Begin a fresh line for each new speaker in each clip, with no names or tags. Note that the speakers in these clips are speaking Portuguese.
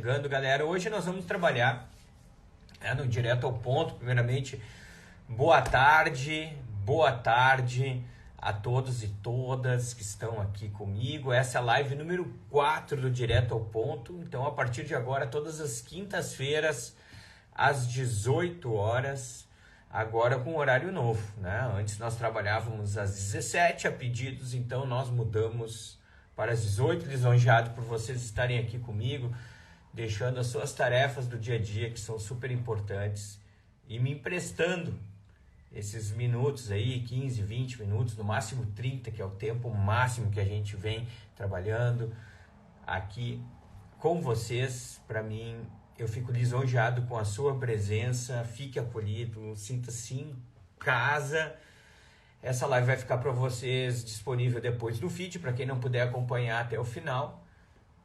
chegando, galera. Hoje nós vamos trabalhar no Direto ao Ponto. Primeiramente, boa tarde a todos e todas que estão aqui comigo. Essa é a live número 4 do Direto ao Ponto. Então, a partir de agora, todas as quintas-feiras, às 18 horas, agora com horário novo, né? Antes nós trabalhávamos às 17 a pedidos, então nós mudamos para as 18, lisonjeado por vocês estarem aqui comigo, deixando as suas tarefas do dia a dia, que são super importantes, e me emprestando esses minutos aí, 15, 20 minutos, no máximo 30, que é o tempo máximo que a gente vem trabalhando aqui com vocês. Para mim, eu fico lisonjeado com a sua presença. Fique acolhido, sinta-se em casa. Essa live vai ficar para vocês disponível depois do feed, para quem não puder acompanhar até o final.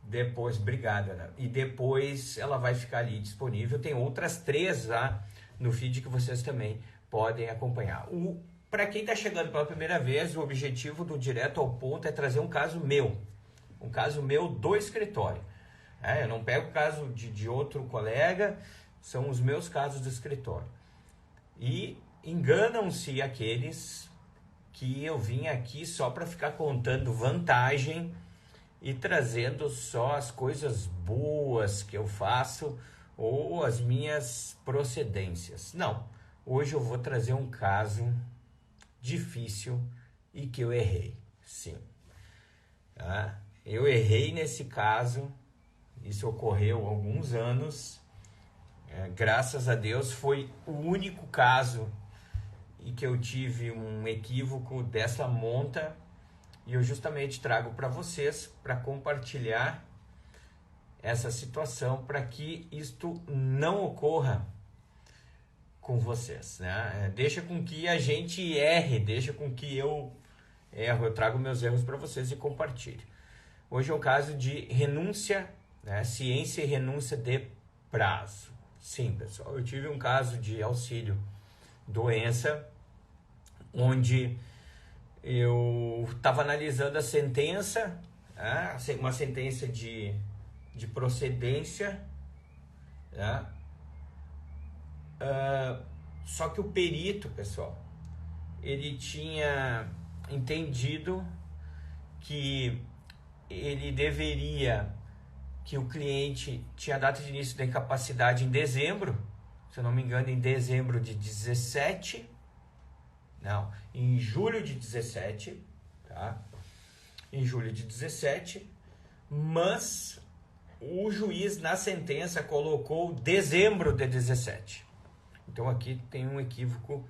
Depois, obrigado, Ana. E depois ela vai ficar ali disponível. Tem outras 3 lá no feed que vocês também podem acompanhar. Para quem está chegando pela primeira vez, o objetivo do Direto ao Ponto é trazer um caso meu do escritório. Eu não pego o caso de outro colega, são os meus casos do escritório. E enganam-se aqueles que eu vim aqui só para ficar contando vantagem e trazendo só as coisas boas que eu faço ou as minhas procedências. Não, hoje eu vou trazer um caso difícil e que eu errei, sim. Eu errei nesse caso, isso ocorreu há alguns anos, graças a Deus foi o único caso em que eu tive um equívoco dessa monta, e eu justamente trago para vocês, para compartilhar essa situação, para que isto não ocorra com vocês, né? Deixa com que a gente erre, deixa com que eu erro, eu trago meus erros para vocês e compartilho. Hoje é um caso de renúncia, né? Ciência e renúncia de prazo. Sim, pessoal, eu tive um caso de auxílio doença, onde eu estava analisando a sentença, uma sentença de procedência, né? Só que o perito, pessoal, ele tinha entendido que ele deveria, que o cliente tinha a data de início da incapacidade em dezembro, se eu não me engano, em dezembro de 17, não, em julho de 17, tá? Em julho de 17, mas o juiz na sentença colocou dezembro de 17. Então aqui tem um equívoco,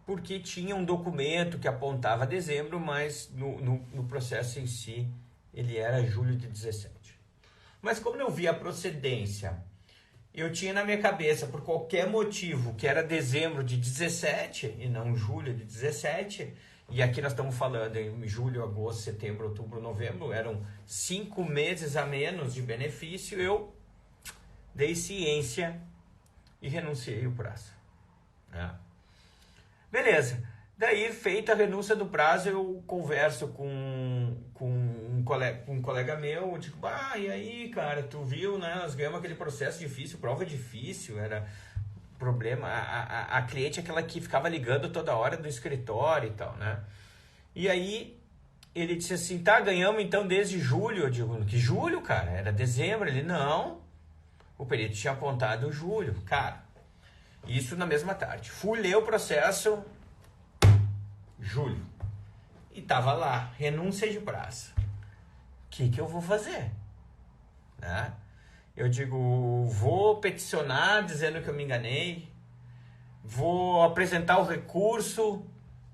porque tinha um documento que apontava dezembro, mas no processo em si ele era julho de 17. Mas como eu vi a procedência, eu tinha na minha cabeça, por qualquer motivo, que era dezembro de 17 e não julho de 17, e aqui nós estamos falando em julho, agosto, setembro, outubro, novembro, eram 5 meses a menos de benefício, eu dei ciência e renunciei o prazo. Beleza. Daí, feita a renúncia do prazo, eu converso com um colega meu, eu digo, e aí, cara, tu viu, né, nós ganhamos aquele processo difícil, prova difícil, era problema, a cliente é aquela que ficava ligando toda hora do escritório e tal, né? E aí, ele disse assim, ganhamos então desde julho. Eu digo, que julho, cara? Era dezembro. Ele, não, o perito tinha apontado julho. Cara, isso na mesma tarde. Fui ler o processo, julho. E tava lá, renúncia de prazo. O que eu vou fazer? Né? Eu digo, vou peticionar dizendo que eu me enganei, vou apresentar o recurso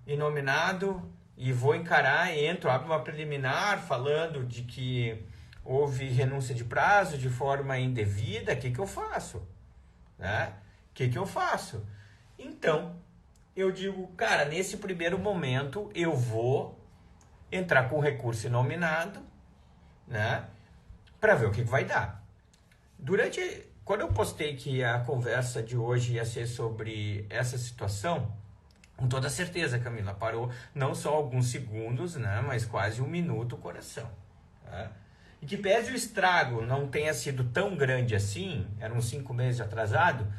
inominado e vou encarar, abro uma preliminar falando de que houve renúncia de prazo de forma indevida. O que eu faço? Né? O que eu faço? Então, eu digo, cara, nesse primeiro momento eu vou entrar com o recurso inominado, né, para ver o que vai dar. Quando eu postei que a conversa de hoje ia ser sobre essa situação, com toda certeza, Camila, parou não só alguns segundos, né, mas quase 1 minuto o coração. Tá? E que pese o estrago não tenha sido tão grande assim, eram 5 meses atrasado,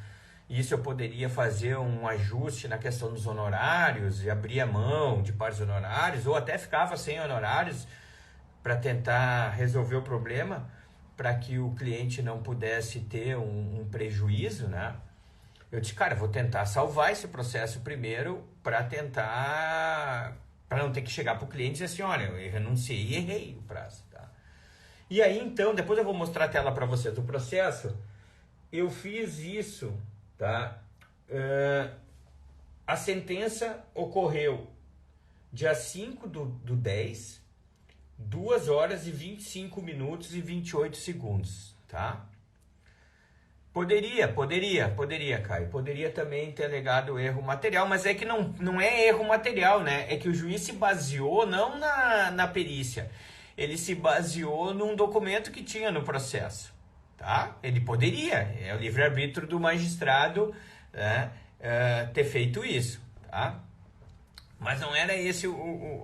isso eu poderia fazer um ajuste na questão dos honorários e abrir a mão de partes honorários, ou até ficava sem honorários para tentar resolver o problema, para que o cliente não pudesse ter um prejuízo, né? Eu disse, cara, vou tentar salvar esse processo primeiro para não ter que chegar para o cliente e dizer assim, olha, eu renunciei e errei o prazo, tá? E aí, então, depois eu vou mostrar a tela para vocês do processo. Eu fiz isso, tá? A sentença ocorreu dia 5 do 10, 2 horas e 25 minutos e 28 segundos, tá? Poderia, Caio. Poderia também ter alegado erro material, mas é que não é erro material, né? É que o juiz se baseou não na perícia, ele se baseou num documento que tinha no processo, tá? Ele poderia, é o livre-arbítrio do magistrado, né, ter feito isso, tá? Mas não era esse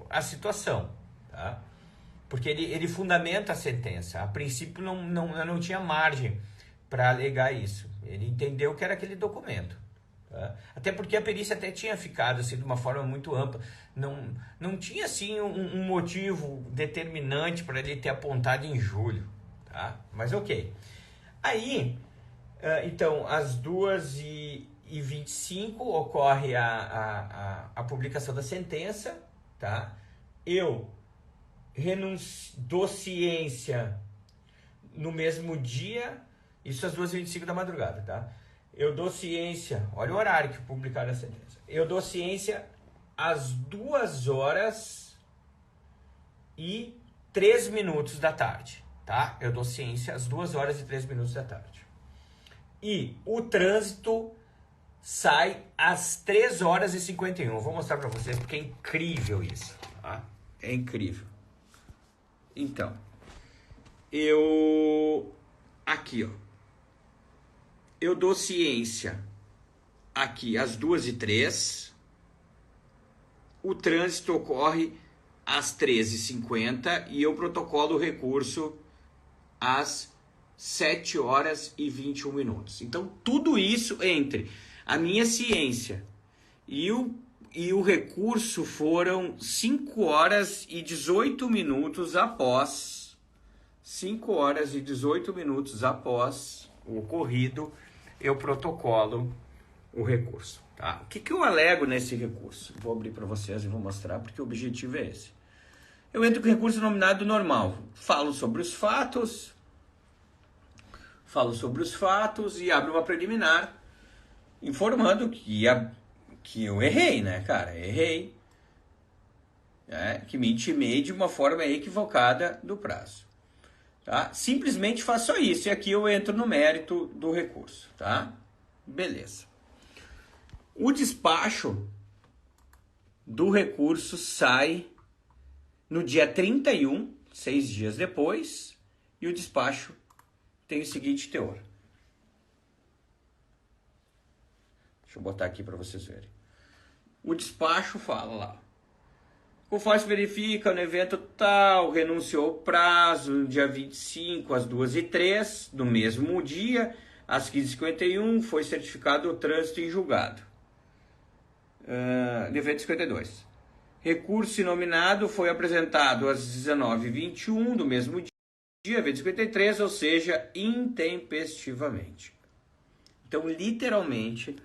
a situação, tá? Porque ele fundamenta a sentença. A princípio não tinha margem para alegar isso. Ele entendeu que era aquele documento. Tá? Até porque a perícia até tinha ficado assim, de uma forma muito ampla. Não tinha assim um motivo determinante para ele ter apontado em julho. Tá? Mas ok. Aí, então, às 2h25 ocorre a publicação da sentença. Tá? Eu dou ciência no mesmo dia. Isso às 2h25 da madrugada, tá? Eu dou ciência, olha o horário que publicaram a sentença. Eu dou ciência às 2h03 da tarde, tá? Eu dou ciência às 2h03 da tarde. E o trânsito sai às 3h51. Eu vou mostrar pra vocês porque é incrível isso, tá? É incrível. Então, aqui, ó. Eu dou ciência aqui às 2h03. O trânsito ocorre às 13h50 e eu protocolo o recurso às 7h21. Então, tudo isso entre a minha ciência e o recurso foram 5h18 após 5h18 após o ocorrido, eu protocolo o recurso. Tá? O que eu alego nesse recurso? Vou abrir para vocês e vou mostrar, porque o objetivo é esse. Eu entro com o recurso nominado normal. Falo sobre os fatos e abro uma preliminar, informando que eu errei, né, cara? Errei. Que me intimei de uma forma equivocada do prazo. Tá? Simplesmente faço só isso. E aqui eu entro no mérito do recurso. Tá? Beleza. O despacho do recurso sai no dia 31, 6 dias depois. E o despacho tem o seguinte teor. Deixa eu botar aqui para vocês verem. O despacho fala lá. Conforme se verifica, no evento tal, renunciou ao prazo no dia 25, às 2h03, do mesmo dia, às 15h51, foi certificado o trânsito em julgado. No evento 52. Recurso inominado foi apresentado às 19h21, do mesmo dia, evento 53, ou seja, intempestivamente. Então, literalmente,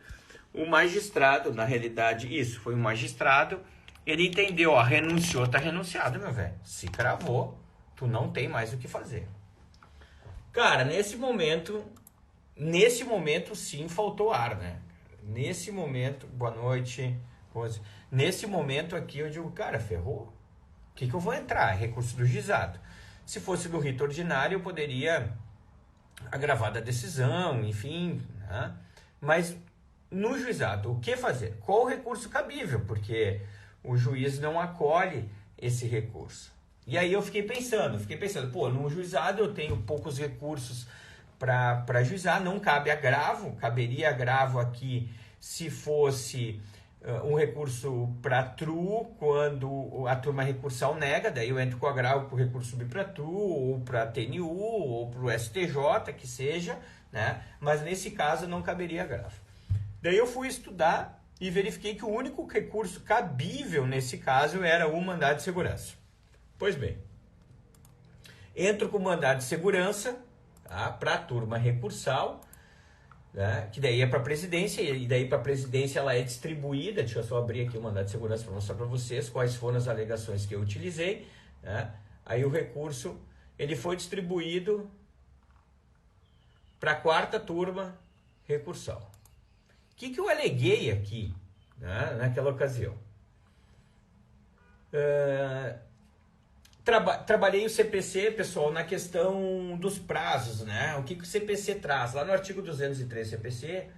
o magistrado, na realidade, isso foi um magistrado. Ele entendeu, ó, renunciou, tá renunciado, meu velho. Se cravou, tu não tem mais o que fazer. Cara, nesse momento sim faltou ar, né? Nesse momento, boa noite, Rose. Nesse momento aqui eu digo, cara, ferrou. O que eu vou entrar? Recurso do juizado. Se fosse do rito ordinário, eu poderia agravar da decisão, enfim, né? Mas no juizado, o que fazer? Qual o recurso cabível? Porque o juiz não acolhe esse recurso. E aí eu fiquei pensando, pô, no juizado eu tenho poucos recursos para juizar, não cabe agravo, caberia agravo aqui se fosse um recurso para TRU quando a turma recursal nega, daí eu entro com agravo para o recurso subir para TRU, ou para TNU, ou para o STJ, que seja, né? Mas nesse caso não caberia agravo. Daí eu fui estudar e verifiquei que o único recurso cabível nesse caso era o mandado de segurança. Pois bem, entro com o mandado de segurança, tá, para a turma recursal, né, que daí é para a presidência, e daí para a presidência ela é distribuída. Deixa eu só abrir aqui o mandado de segurança para mostrar para vocês quais foram as alegações que eu utilizei, né? Aí o recurso ele foi distribuído para a 4ª turma recursal. O que eu aleguei aqui, né, naquela ocasião? Trabalhei o CPC, pessoal, na questão dos prazos, né? O que o CPC traz? Lá no artigo 203 CPC,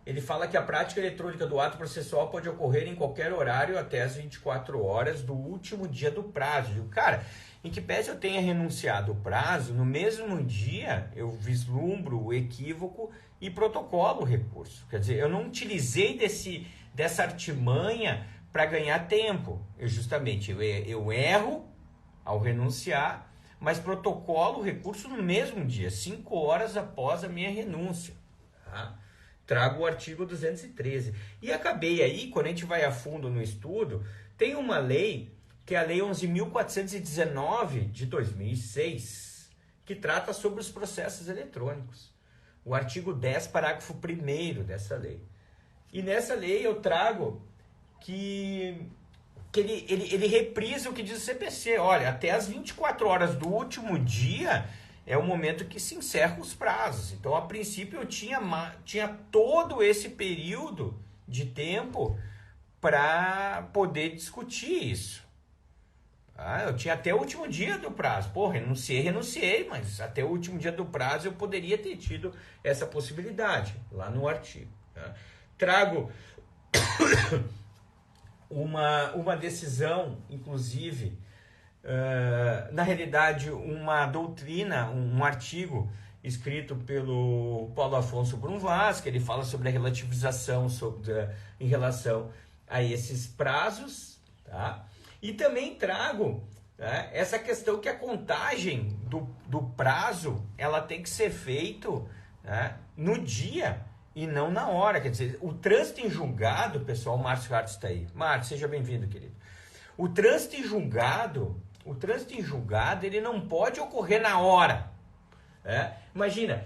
ele fala que a prática eletrônica do ato processual pode ocorrer em qualquer horário até as 24 horas do último dia do prazo. Eu digo, cara, em que pese eu tenha renunciado o prazo, no mesmo dia eu vislumbro o equívoco e protocolo o recurso. Quer dizer, eu não utilizei dessa artimanha para ganhar tempo. Eu erro ao renunciar, mas protocolo o recurso no mesmo dia, 5 horas após a minha renúncia. Tá? Trago o artigo 213. E acabei aí, quando a gente vai a fundo no estudo, tem uma lei, que é a Lei 11.419 de 2006, que trata sobre os processos eletrônicos. O artigo 10, parágrafo 1º dessa lei. E nessa lei eu trago que ele reprisa o que diz o CPC. Olha, até as 24 horas do último dia é o momento que se encerram os prazos. Então, a princípio, eu tinha todo esse período de tempo para poder discutir isso. Eu tinha até o último dia do prazo. Pô, renunciei, mas até o último dia do prazo eu poderia ter tido essa possibilidade lá no artigo. Tá? Trago uma decisão, inclusive, na realidade, uma doutrina, um artigo escrito pelo Paulo Afonso Brunvas, que ele fala sobre a relativização em relação a esses prazos, tá? E também trago, né, essa questão que a contagem do prazo ela tem que ser feito, né, no dia e não na hora. Quer dizer, o trânsito em julgado, pessoal, o Márcio Hartz está aí. Márcio, seja bem-vindo, querido. O trânsito em julgado, ele não pode ocorrer na hora. Né? Imagina,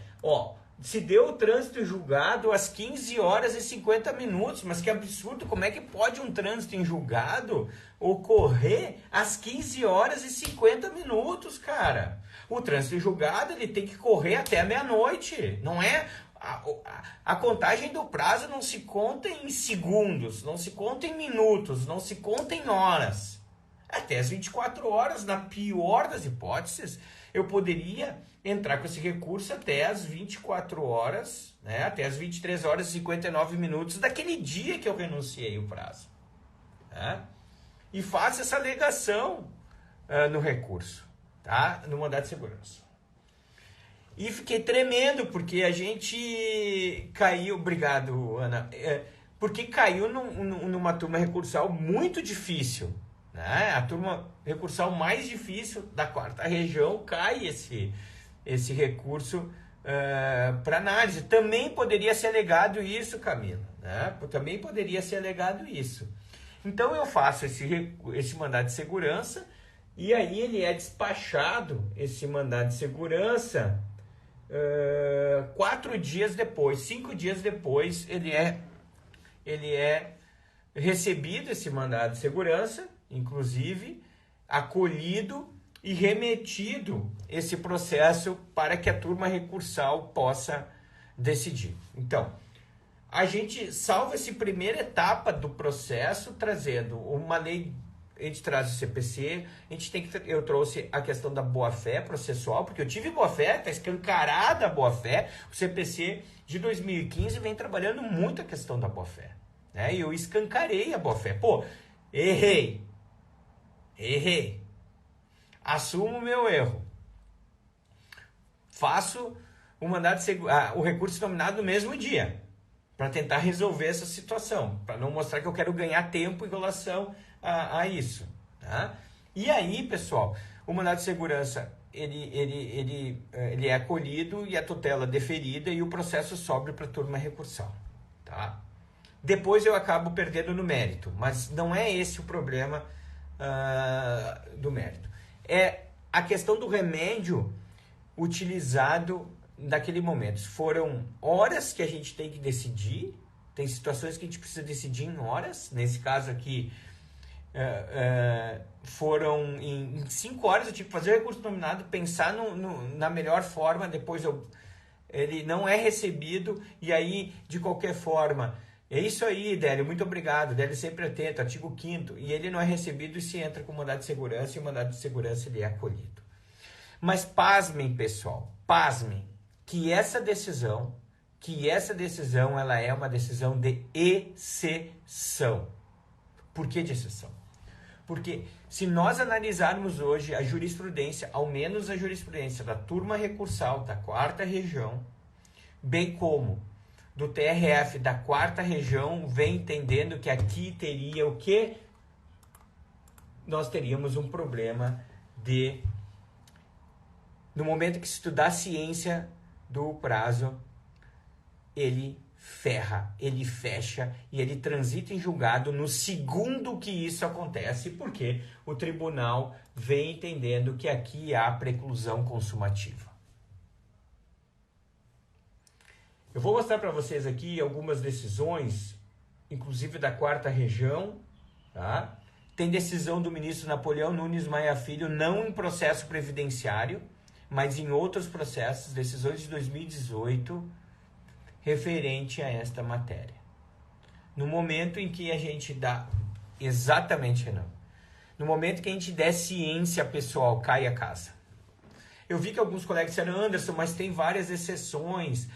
se deu o trânsito em julgado às 15 horas e 50 minutos, mas que absurdo, como é que pode um trânsito em julgado ocorrer às 15 horas e 50 minutos, cara? O trânsito em julgado, ele tem que correr até a meia-noite, não é... A contagem do prazo não se conta em segundos, não se conta em minutos, não se conta em horas. Até as 24 horas, na pior das hipóteses, eu poderia entrar com esse recurso até as 24 horas, né, até as 23 horas e 59 minutos daquele dia que eu renunciei o prazo. Né? E faço essa alegação no recurso, tá? No mandado de segurança. E fiquei tremendo, porque a gente caiu, obrigado, Ana, porque caiu numa turma recursal muito difícil, né? A turma recursal mais difícil da 4ª região cai esse recurso para análise. Também poderia ser alegado isso, Camila, né? Também poderia ser alegado isso. Então eu faço esse mandado de segurança, e aí ele é despachado, esse mandado de segurança, 4 dias depois, 5 dias depois, ele é recebido, esse mandado de segurança, inclusive acolhido e remetido esse processo para que a turma recursal possa decidir. Então, a gente salva essa primeira etapa do processo trazendo uma lei. A gente traz o CPC, eu trouxe a questão da boa-fé processual, porque eu tive boa-fé, está escancarada a boa-fé. O CPC de 2015 vem trabalhando muito a questão da boa-fé, né? E eu escancarei a boa-fé. Pô, errei, assumo o meu erro, faço o mandado o recurso nominado no mesmo dia, para tentar resolver essa situação, para não mostrar que eu quero ganhar tempo em relação a isso. Tá? E aí, pessoal, o mandado de segurança ele é acolhido e a tutela deferida e o processo sobe para a turma recursal. Tá? Depois eu acabo perdendo no mérito, mas não é esse o problema do mérito. É a questão do remédio utilizado naquele momento. Foram horas que a gente tem que decidir, tem situações que a gente precisa decidir em horas, nesse caso aqui foram em 5 horas eu tive que fazer o recurso nominado, pensar na melhor forma, depois ele não é recebido, e aí, de qualquer forma, é isso aí, Délio, muito obrigado, Délio sempre atento, artigo 5º, e ele não é recebido e se entra com o mandado de segurança, e o mandado de segurança ele é acolhido. Mas pasmem, pessoal, pasmem, que essa decisão ela é uma decisão de exceção. Por que de exceção? Porque se nós analisarmos hoje a jurisprudência, ao menos a jurisprudência da turma recursal da 4ª região, bem como do TRF da 4ª região, vem entendendo que aqui teria o quê? Nós teríamos um problema no momento que se estudar a ciência do prazo, ele ferra, ele fecha e ele transita em julgado no segundo que isso acontece, porque o tribunal vem entendendo que aqui há preclusão consumativa. Eu vou mostrar para vocês aqui algumas decisões, inclusive da 4ª região, tá? Tem decisão do ministro Napoleão Nunes Maia Filho, não em processo previdenciário, mas em outros processos, decisões de 2018, referente a esta matéria. No momento em que a gente dá... Exatamente, Renan. No momento que a gente der ciência, pessoal, cai a casa. Eu vi que alguns colegas disseram, Anderson, mas tem várias exceções,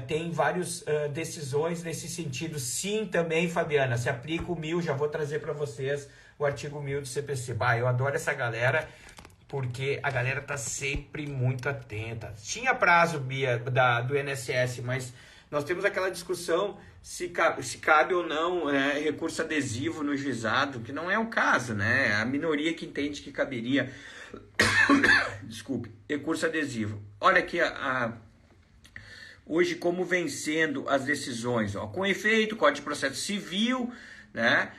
tem várias decisões nesse sentido. Sim, também, Fabiana, se aplica o 1000, já vou trazer para vocês o artigo 1000 do CPC. Eu adoro essa galera, porque a galera tá sempre muito atenta. Tinha prazo, Bia, do INSS, mas nós temos aquela discussão se cabe ou não recurso adesivo no juizado, que não é o caso, né? A minoria que entende que caberia, desculpe, recurso adesivo. Olha aqui hoje como vem sendo as decisões. Com efeito, Código de Processo Civil, né?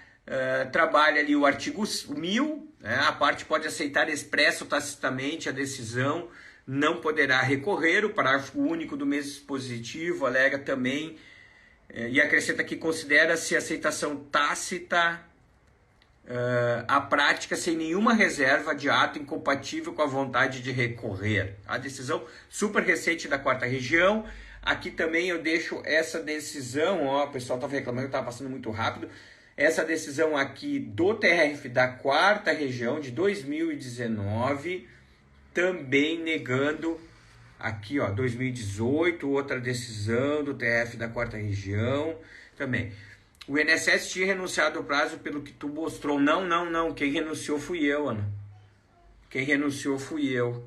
Trabalha ali o artigo 1000, né? A parte pode aceitar expresso ou tacitamente a decisão, não poderá recorrer. O parágrafo único do mesmo dispositivo alega também, e acrescenta que considera-se aceitação tácita a prática sem nenhuma reserva de ato incompatível com a vontade de recorrer. A decisão super recente da 4ª região. Aqui também eu deixo essa decisão, o pessoal estava reclamando que estava passando muito rápido. Essa decisão aqui do TRF da 4ª região de 2019, também negando, aqui 2018, outra decisão do TRF da 4ª região, também. O INSS tinha renunciado ao prazo pelo que tu mostrou. Não, quem renunciou fui eu, Ana. Quem renunciou fui eu.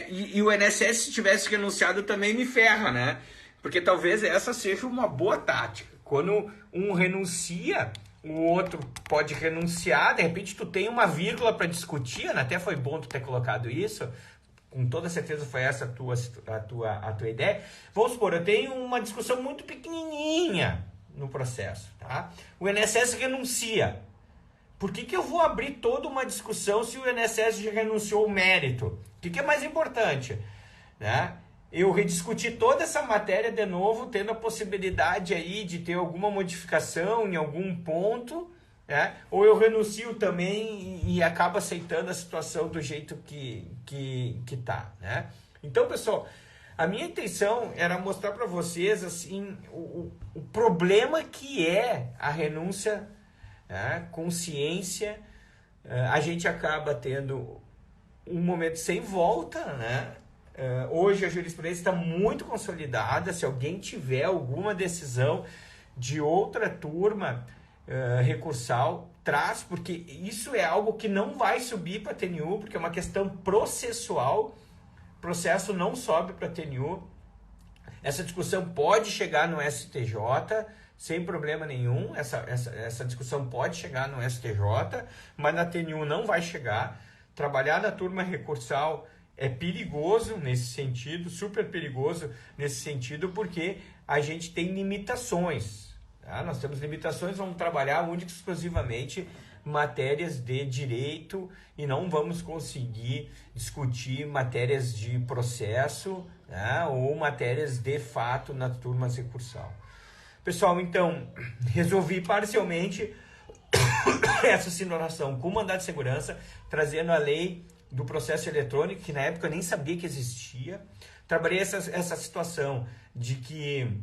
E o INSS, se tivesse renunciado, também me ferra, né? Porque talvez essa seja uma boa tática. Quando um renuncia, o outro pode renunciar, de repente tu tem uma vírgula para discutir, Ana, até foi bom tu ter colocado isso, com toda certeza foi essa a tua ideia. Vamos supor, eu tenho uma discussão muito pequenininha no processo, tá? O INSS renuncia. Por que eu vou abrir toda uma discussão se o INSS já renunciou ao mérito? O que é mais importante, né? Eu rediscutir toda essa matéria de novo, tendo a possibilidade aí de ter alguma modificação em algum ponto, né? Ou eu renuncio também e acabo aceitando a situação do jeito que tá, né? Então, pessoal, a minha intenção era mostrar para vocês assim, o problema que é a renúncia, né? Com ciência. A gente acaba tendo um momento sem volta, né? Hoje a jurisprudência está muito consolidada. Se alguém tiver alguma decisão de outra turma recursal, traz, porque isso é algo que não vai subir para a TNU, porque é uma questão processual. Processo não sobe para a TNU. Essa discussão pode chegar no STJ sem problema nenhum, essa discussão pode chegar no STJ, mas na TNU não vai chegar. Trabalhar na turma recursal é perigoso nesse sentido, super perigoso nesse sentido, porque a gente tem limitações. Tá? Nós temos limitações, vamos trabalhar única e exclusivamente matérias de direito e não vamos conseguir discutir matérias de processo, né, ou matérias de fato na turma recursal. Pessoal, então, resolvi parcialmente essa situação com o mandado de segurança, trazendo a lei do processo eletrônico, que na época eu nem sabia que existia. Trabalhei essa situação de que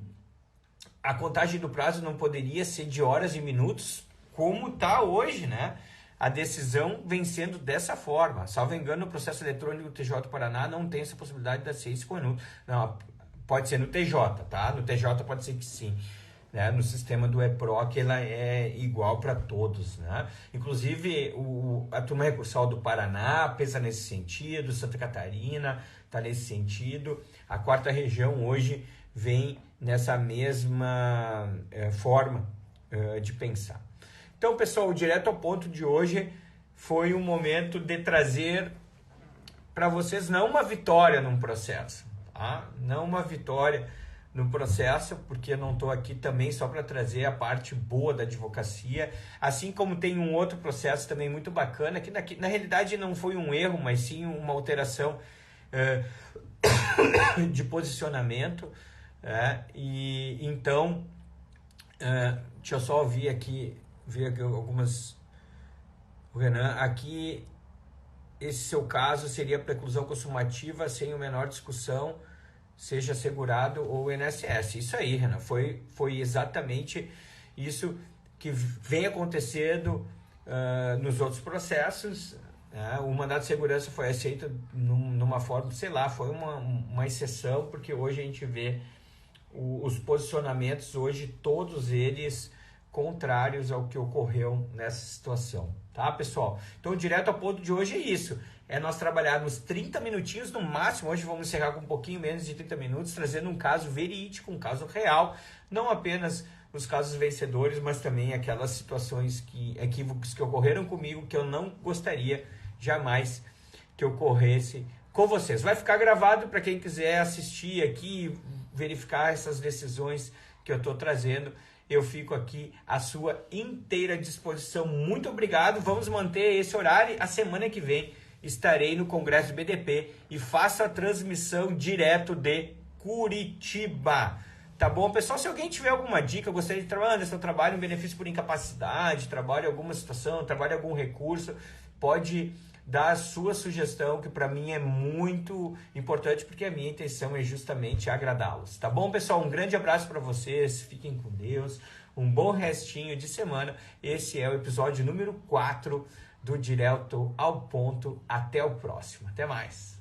a contagem do prazo não poderia ser de horas e minutos, como está hoje, né? A decisão vem sendo dessa forma. Salvo engano, no processo eletrônico do TJ Paraná não tem essa possibilidade de ser 5 minutos. Não, pode ser no TJ, tá? No TJ pode ser que sim. Né? No sistema do EPROC ela é igual para todos, né? Inclusive a turma recursal do Paraná pensa nesse sentido, Santa Catarina está nesse sentido, a 4ª região hoje vem nessa mesma forma de pensar. Então, pessoal, direto ao ponto de hoje foi um momento de trazer para vocês não uma vitória num processo, tá? Não uma vitória no processo, porque eu não estou aqui também só para trazer a parte boa da advocacia, assim como tem um outro processo também muito bacana, que na realidade não foi um erro, mas sim uma alteração de posicionamento, e então, deixa eu só ver aqui algumas... O Renan, aqui, esse seu caso seria preclusão consumativa sem a menor discussão, seja segurado ou INSS. Isso aí, Renan, foi exatamente isso que vem acontecendo nos outros processos. O mandado de segurança foi aceito numa forma, sei lá, foi uma exceção, porque hoje a gente vê os posicionamentos, hoje todos eles contrários ao que ocorreu nessa situação. Tá, pessoal? Então, direto ao ponto de hoje é isso. É nós trabalharmos 30 minutinhos no máximo. Hoje vamos encerrar com um pouquinho menos de 30 minutos, trazendo um caso verídico, um caso real. Não apenas os casos vencedores, mas também aquelas situações, equívocos que ocorreram comigo, que eu não gostaria jamais que ocorresse com vocês. Vai ficar gravado para quem quiser assistir aqui, verificar essas decisões que eu estou trazendo. Eu fico aqui à sua inteira disposição. Muito obrigado. Vamos manter esse horário. A semana que vem estarei no Congresso do BDP e faço a transmissão direto de Curitiba. Tá bom, pessoal? Se alguém tiver alguma dica, eu gostaria de trabalhar, Anderson, eu trabalho em benefício por incapacidade, trabalho em alguma situação, trabalho em algum recurso, pode dar a sua sugestão, que para mim é muito importante, porque a minha intenção é justamente agradá-los. Tá bom, pessoal? Um grande abraço para vocês, fiquem com Deus, um bom restinho de semana. Esse é o episódio número 4 do Direto ao Ponto. Até o próximo. Até mais.